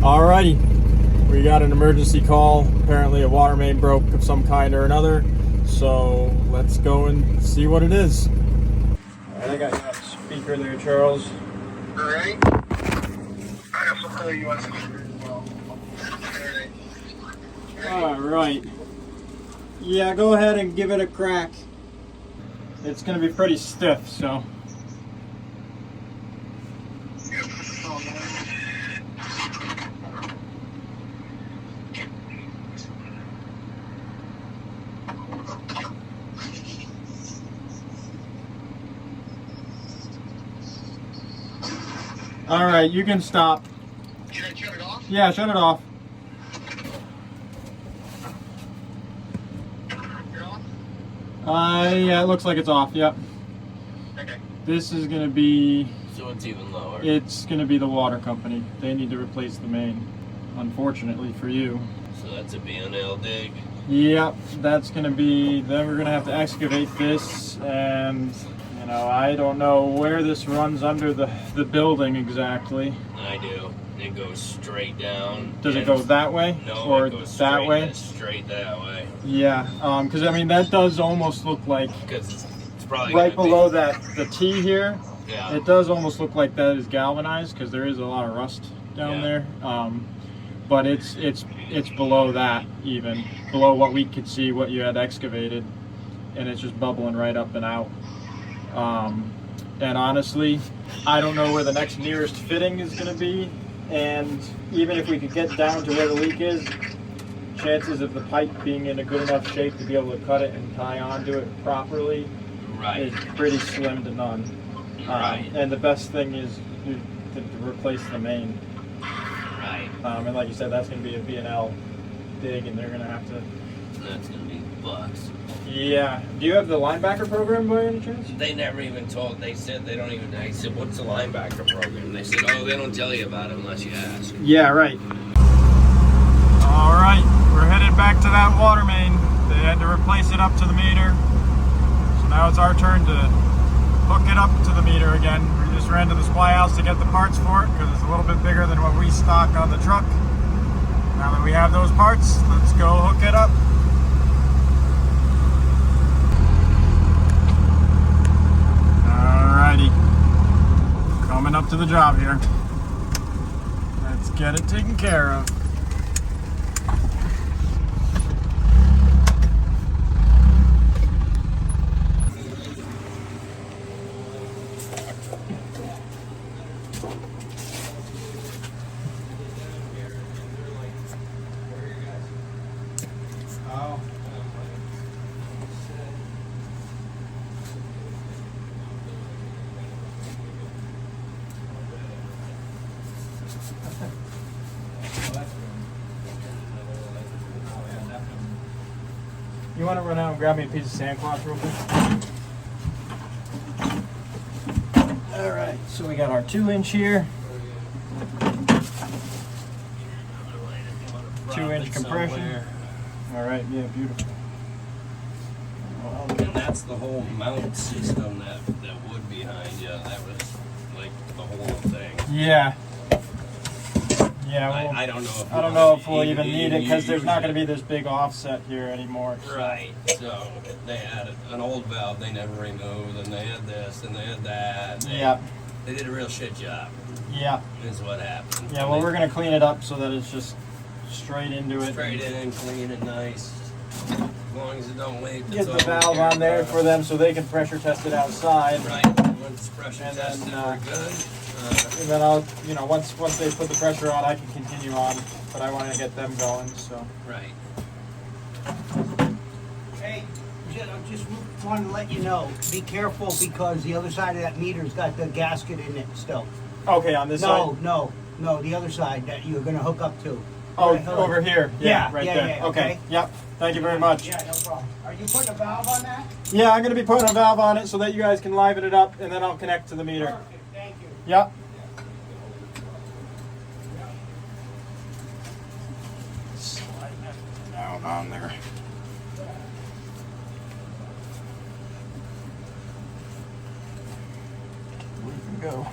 Alrighty, we got an emergency call. Apparently a water main broke of some kind or another. So let's go and see what it is. Alright, I got you on speaker there, Charles. Alright. I have some other USB as well. Alright. Yeah, go ahead and give it a crack. It's going to be pretty stiff, so. Alright, you can stop. Can I shut it off? Yeah, shut it off. You're off? Yeah, it looks like it's off, yep. Okay. This is going to be, So it's even lower. it's going to be the water company. They need to replace the main, unfortunately for you. So that's a B&L dig. Yep, that's going to be, then we're going to have to excavate this, and, you know, I don't know where this runs under the building exactly. I do. It goes straight down. Does it go that way? No, Or it goes that straight, way? Straight that way. Yeah, because I mean, that does almost look like, Because it's probably right gonna below that, the T here, Be, yeah. it does almost look like that is galvanized, because there is a lot of rust down Yeah. there. But it's below that, even below what we could see, what you had excavated, and it's just bubbling right up and out. And honestly, I don't know where the next nearest fitting is going to be, and even if we could get down to where the leak is, chances of the pipe being in a good enough shape to be able to cut it and tie onto it properly Right. is pretty slim to none. Right. And the best thing is to replace the main. Right. And like you said, that's going to be a B&L dig, and they're going to have to. That's gonna be bucks. Yeah. Do you have the linebacker program by any chance? They never even told. They said they don't even. I said, "What's the linebacker program?" They said, "Oh, they don't tell you about it unless you ask." Yeah, right. All right, we're headed back to that water main. They had to replace it up to the meter. So now it's our turn to hook it up to the meter again. We just ran to the supply house to get the parts for it because it's a little bit bigger than what we stock on the truck. Now that we have those parts, let's go hook it up. Alrighty, coming up to the job here. Let's get it taken care of. Oh. You want to run out and grab me a piece of sandcloth real quick? Alright, so we got our 2-inch here. 2-inch compression. Somewhere. Alright, yeah, beautiful. And that's the whole mount system that wood behind you. That was like the whole thing. Yeah. Yeah, well, I don't know if I don't know if we'll even need it because there's not going to be this big offset here anymore. So. Right. So they had an old valve they never removed, and they had this, and they had that. Yeah. They did a real shit job. Yeah. Is what happened. Yeah. Well, we're going to clean it up so that it's just straight into it. Straight in, clean and nice. As long as it don't leak. Get that's the all we valve care on there about. for them so they can pressure test it outside. Right. Once pressure And then, tested, we're good. And then I'll, you know, once they put the pressure on, I can continue on. But I want to get them going. So. Right. Hey, I just want to let you know, be careful because the other side of that meter's got the gasket in it still. Okay, on this side. No, the other side that you're gonna hook up to. Oh, Right, over here. Yeah, right yeah, there. yeah, okay. okay. Yep. Thank you very much. Yeah, no problem. Are you putting a valve on that? Yeah, I'm going to be putting a valve on it so that you guys can liven it up, and then I'll connect to the meter. Perfect, thank you. Yep. Slide that down on there. We can go.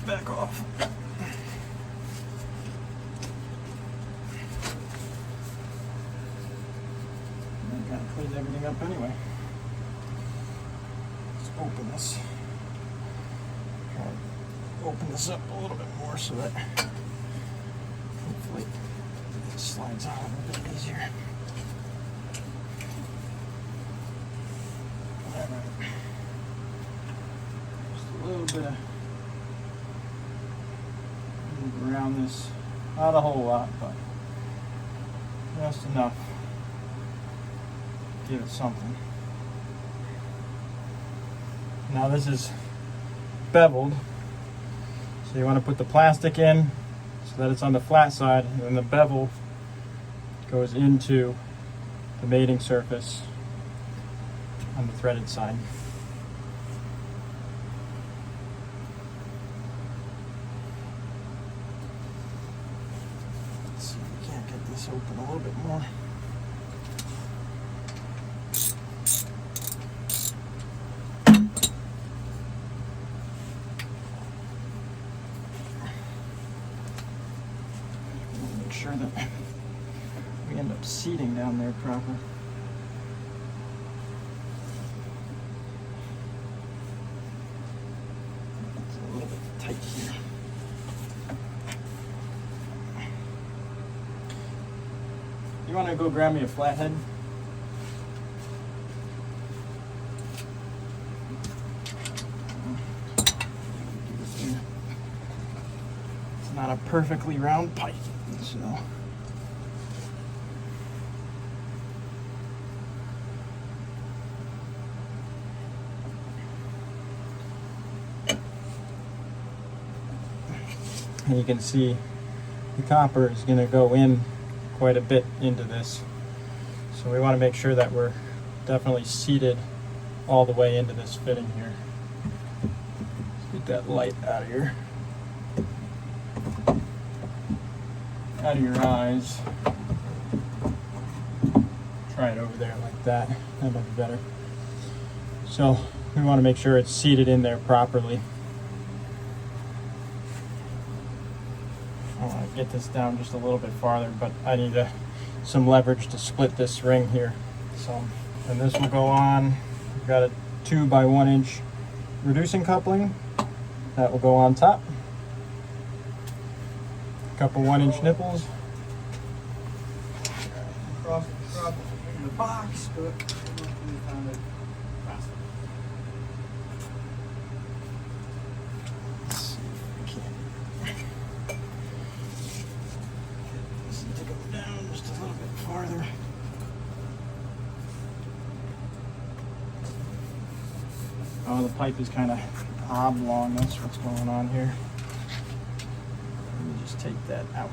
back off. That kind of cleans everything up anyway. Let's open this. Try to open this up a little bit more so that hopefully it slides on a little bit easier. Alright. Just a little bit of move around this. Not a whole lot, but just enough. Give it something. Now this is beveled, so you want to put the plastic in so that it's on the flat side, and then the bevel goes into the mating surface on the threaded side. Let's see if we can't get this open a little bit more. Make sure that we end up seating down there proper. It's a little bit tight here. You want to go grab me a flathead? It's not a perfectly round pipe, so. And you can see the copper is going to go in quite a bit into this. So we want to make sure that we're definitely seated all the way into this fitting here. Let's get that light out of here. Out of your eyes. Try it over there like that. That might be better. So we want to make sure it's seated in there properly. I want to get this down just a little bit farther, but I need some leverage to split this ring here. So, and this will go on. We've got a 2 by 1 inch reducing coupling that will go on top. A couple 1 inch nipples. Across in the box, but we found it faster. Let's see if we can. This needs to go down just a little bit farther. Oh, the pipe is kind of oblong. That's what's going on here. Let me just take that out.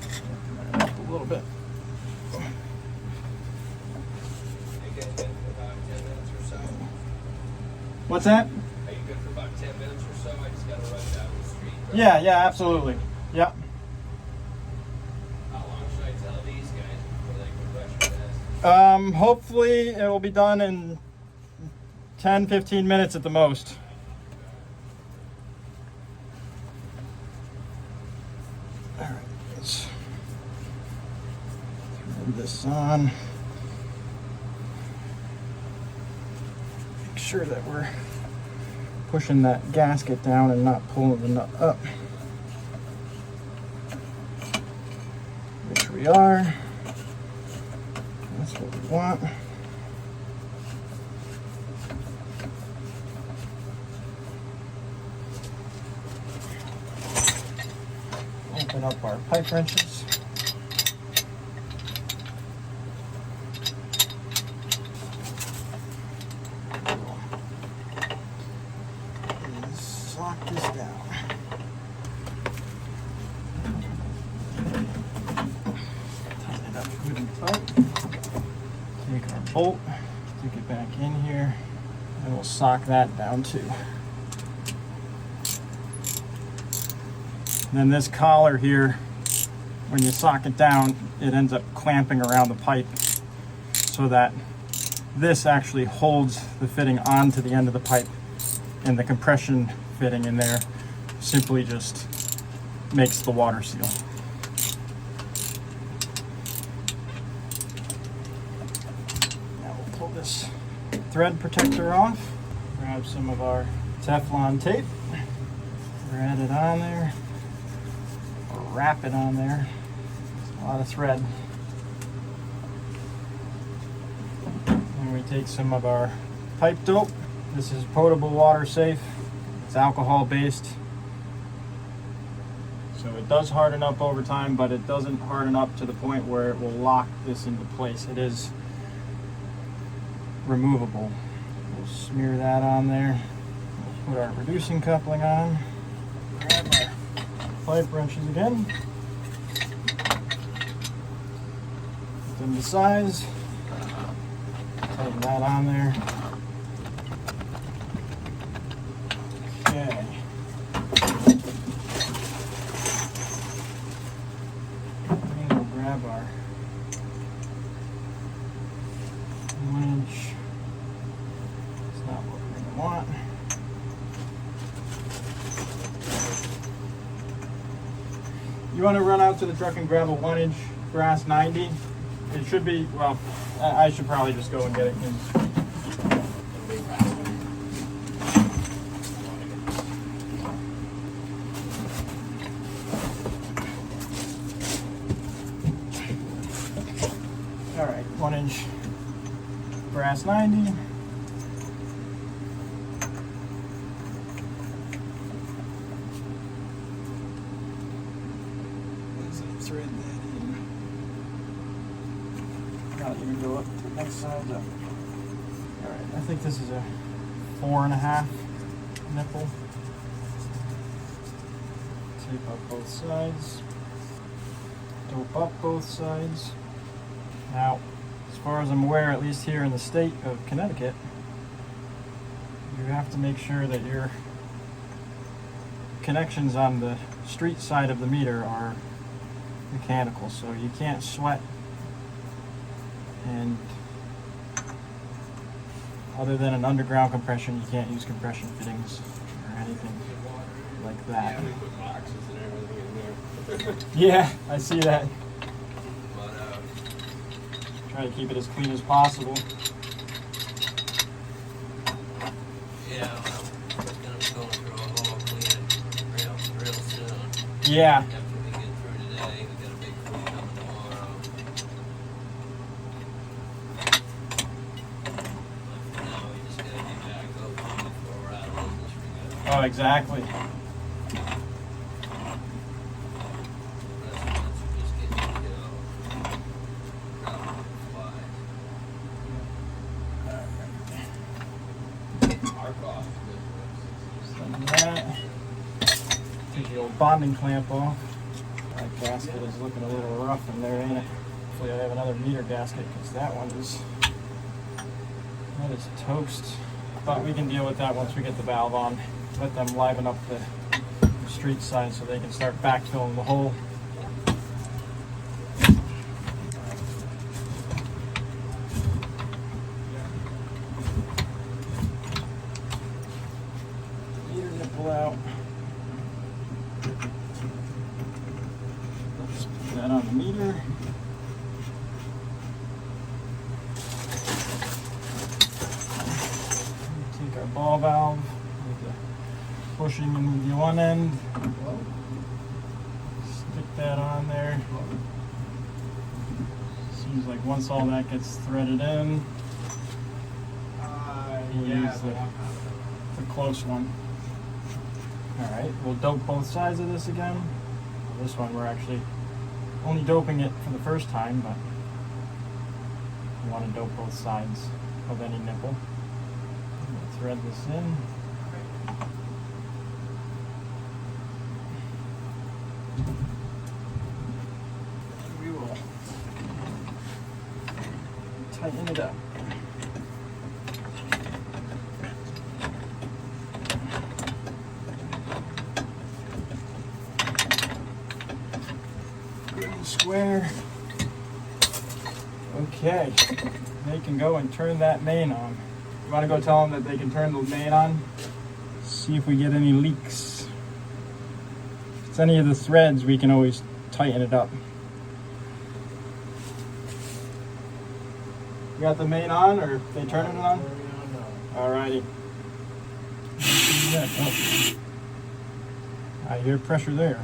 Open that up a little bit. What's that? Are you good for about 10 minutes or so? I just gotta run down the street. Yeah, absolutely. Yeah. How long should I tell these guys before they can rush your nest? Hopefully it will be done in 10-15 minutes at the most. All right, let's throw this on. Make sure that we're pushing that gasket down and not pulling the nut up. Which we are. That's what we want. Open up our pipe wrenches. And lock this down. Tighten it up good and tight. Take our bolt, stick it back in here, and we'll sock that down too. And then this collar here when you sock it down, it ends up clamping around the pipe so that this actually holds the fitting onto the end of the pipe, and the compression fitting in there simply just makes the water seal. Now we'll pull this thread protector off, grab some of our Teflon tape, thread it on there, or wrap it on there. It's a lot of thread. And we take some of our pipe dope. This is potable water safe. It's alcohol based. So it does harden up over time, but it doesn't harden up to the point where it will lock this into place. It is removable. We'll smear that on there. We'll put our reducing coupling on. Grab our pipe wrenches again. Put them to size. Tighten that on there. Okay. And we'll grab our 1 inch. It's not what we're going to want. You want to run out to the truck and grab a 1 inch brass 90. It should be, well, I should probably just go and get it in. All right, 1 inch brass 90. Thread that in. Not even go up to the next side up. All right, I think this is a 4.5 nipple. Tape up both sides. Dope up both sides. Now, as far as I'm aware, at least here in the state of Connecticut, you have to make sure that your connections on the street side of the meter are mechanical, so you can't sweat, and other than an underground compression, you can't use compression fittings or anything like that. Yeah, we put boxes and everything in there. Yeah, I see that. But Try to keep it as clean as possible. yeah, I'm gonna be going through a whole clean real soon. Yeah. After we get through today, we got a big clean coming tomorrow. But for now, we just gotta get back open before we're out of business for good. Oh, exactly. Just get our cost. Done that. Take the old bonding clamp off. That gasket is looking a little rough in there, ain't it? Hopefully I have another meter gasket, because that is toast. But we can deal with that once we get the valve on. Let them liven up the street side so they can start backfilling the hole. Meter nipple out. Let's put that on the meter. Take our ball valve with the bushing in the one end. Stick that on there. Seems like once all that gets threaded in, we'll use the close one. Alright, we'll dope both sides of this again. This one we're actually only doping it for the first time, but you want to dope both sides of any nipple. We'll thread this in. We will tighten it up. and square. Okay, they can go and turn that main on. You want to go tell them that they can turn the main on? See if we get any leaks. If it's any of the threads, we can always tighten it up. You got the main on, or they turning it on? Alrighty. Oh. I hear pressure there.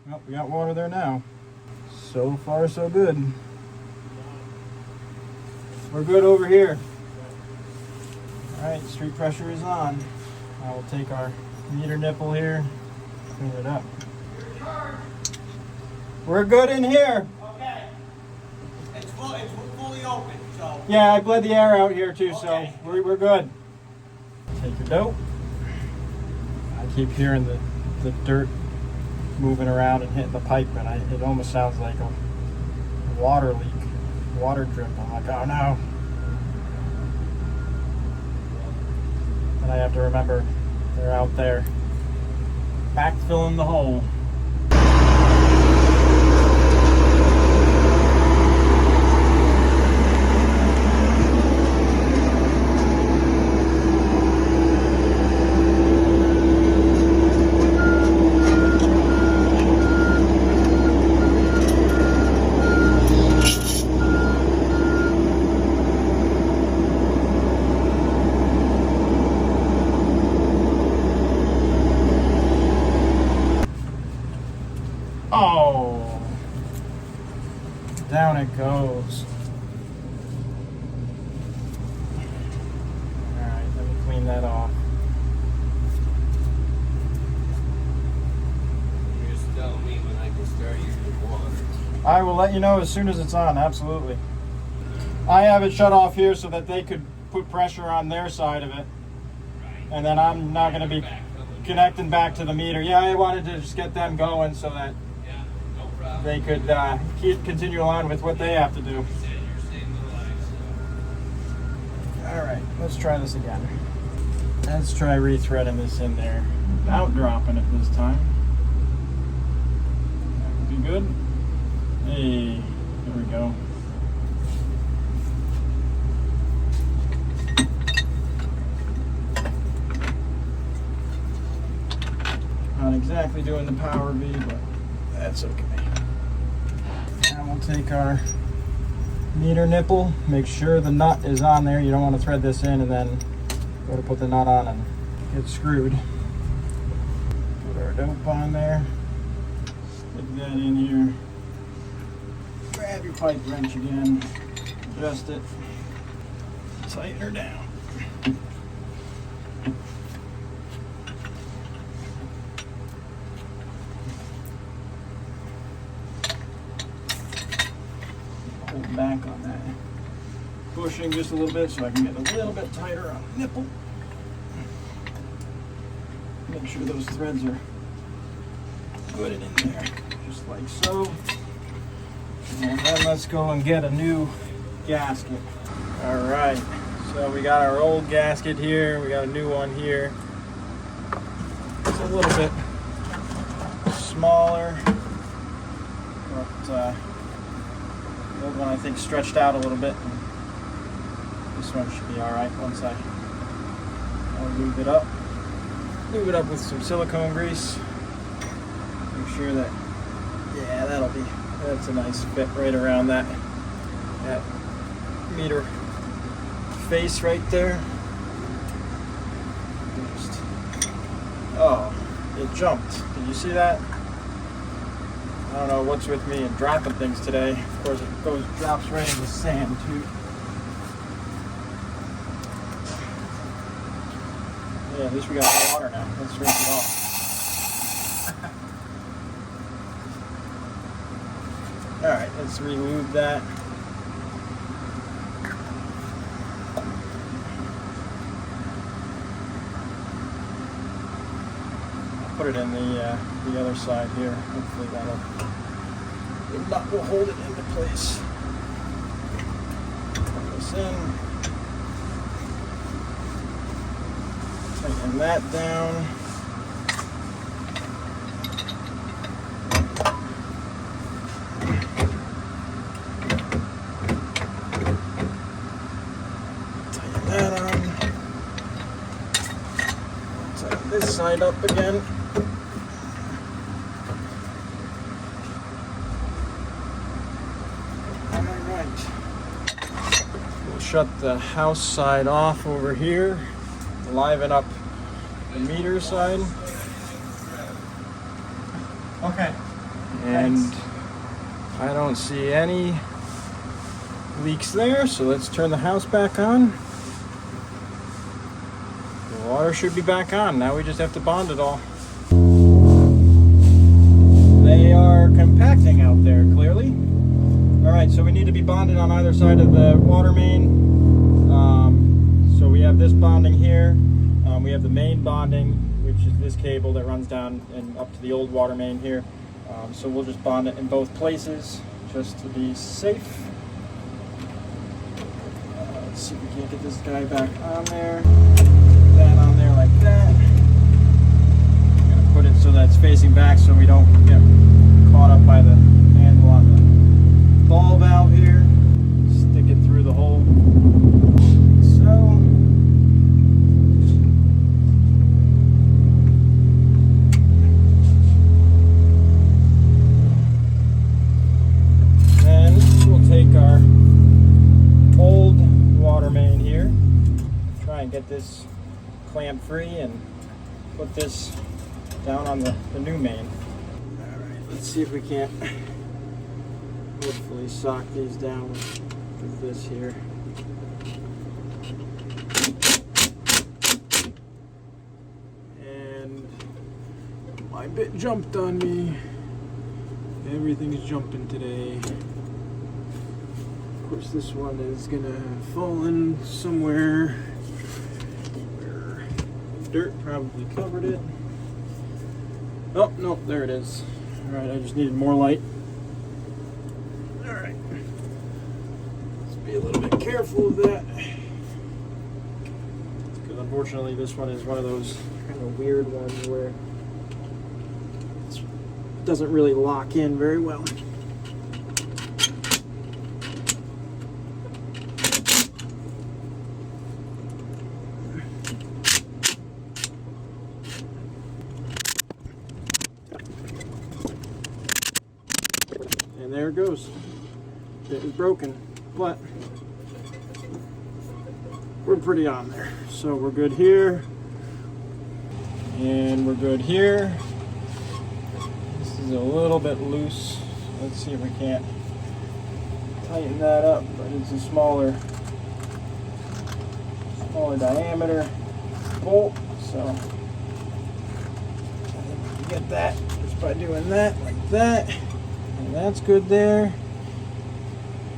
Well, we got water there now. So far, so good. We're good over here. Alright, street pressure is on. I will take our meter nipple here, clean it up. We're good in here. Okay. It's fully open, so. Yeah, I bled the air out here too, Okay. so we're good. Take your dope. I keep hearing the dirt moving around and hitting the pipe, and it almost sounds like a water leak, water drip. I'm like, oh no. And I have to remember they're out there backfilling the hole. Oh, down it goes. All right, let me clean that off. You just tell me when I can start using water. I will let you know as soon as it's on, absolutely. I have it shut off here so that they could put pressure on their side of it. And then I'm not going to be connecting back to the meter. Yeah, I wanted to just get them going so that they could continue on with what they have to do. All right, let's try this again. Let's try rethreading this in there without dropping it this time. That would be good. Hey, there we go. Not exactly doing the power V, but that's okay. Now we'll take our meter nipple, make sure the nut is on there. You don't want to thread this in and then go to put the nut on and get screwed. Put our dope on there, stick that in here. Grab your pipe wrench again, adjust it, tighten her down. Hold back on that bushing just a little bit so I can get a little bit tighter on the nipple. Make sure those threads are good in there, just like so. And then let's go and get a new gasket. All right, so we got our old gasket here, we got a new one here. It's a little bit smaller, but the old one I think stretched out a little bit. This one should be all right once I'll lube it up. Lube it up with some silicone grease. Make sure that, yeah, that's a nice fit right around that meter face right there. Just, oh, it jumped. Did you see that? I don't know what's with me and dropping things today. Of course, it drops right in the sand too. Yeah, at least we got water now. Let's rinse it off. All right, let's re-lube that. I'll put it in the other side here. Hopefully the nut will hold it into place. Put this in. Tighten that down. Set this side up again. Alright. We'll shut the house side off over here. Liven up the meter side. Okay. And I don't see any leaks there, so let's turn the house back on. The water should be back on. Now we just have to bond it all. They are compacting out there, clearly. Alright, so we need to be bonded on either side of the water main. So we have this bonding here. We have the main bonding, which is this cable that runs down and up to the old water main here. So we'll just bond it in both places, just to be safe. Let's see if we can't get this guy back on there. That on there like that. I'm gonna put it so that it's facing back so we don't get caught up by the handle on the ball valve here. Stick it through the hole. So. Then we'll take our old water main here, try and get this clamp free and put this down on the new main. Alright, let's see if we can't hopefully sock these down with this here. And my bit jumped on me. Everything's jumping today. Of course, this one is gonna fall in somewhere where dirt probably covered it. Oh, no, there it is. Alright, I just needed more light. Alright. Let's be a little bit careful of that. Because unfortunately, this one is one of those kind of weird ones where it doesn't really lock in very well. And there it goes. It is broken, but we're pretty on there. So we're good here, and we're good here. This is a little bit loose. Let's see if we can't tighten that up, but it's a smaller diameter bolt, so I think we can get that just by doing that like that. And that's good there.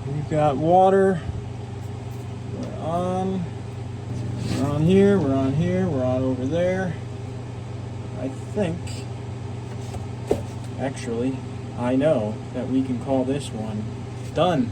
We've got water. We're on. We're on here. We're on here. We're on over there. I think, actually, I know that we can call this one done.